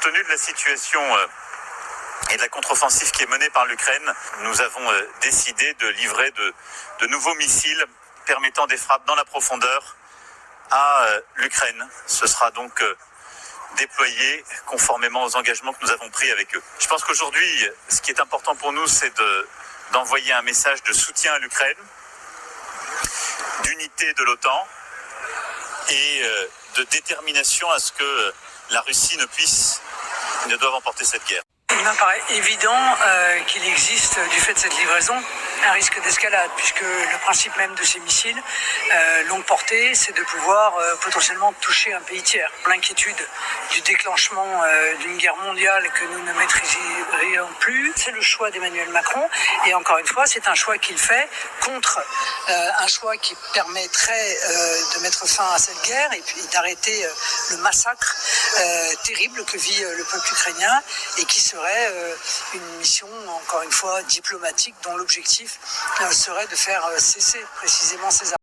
tenu de la situation et de la contre-offensive qui est menée par l'Ukraine, nous avons décidé de livrer de nouveaux missiles permettant des frappes dans la profondeur à l'Ukraine. Ce sera donc déployé conformément aux engagements que nous avons pris avec eux. Je pense qu'aujourd'hui, ce qui est important pour nous, c'est d'envoyer un message de soutien à l'Ukraine, d'unité de l'OTAN et de détermination à ce que la Russie ne doive emporter cette guerre. Il m'apparaît évident qu'il existe, du fait de cette livraison, un risque d'escalade, puisque le principe même de ces missiles longue portée, c'est de pouvoir potentiellement toucher un pays tiers. L'inquiétude du déclenchement d'une guerre mondiale que nous ne maîtriserions plus, c'est le choix d'Emmanuel Macron, et encore une fois, c'est un choix qu'il fait contre un choix qui permettrait de mettre fin à cette guerre et puis d'arrêter le massacre terrible que vit le peuple ukrainien et qui serait une mission, encore une fois, diplomatique dont l'objectif serait de faire cesser précisément ces armes.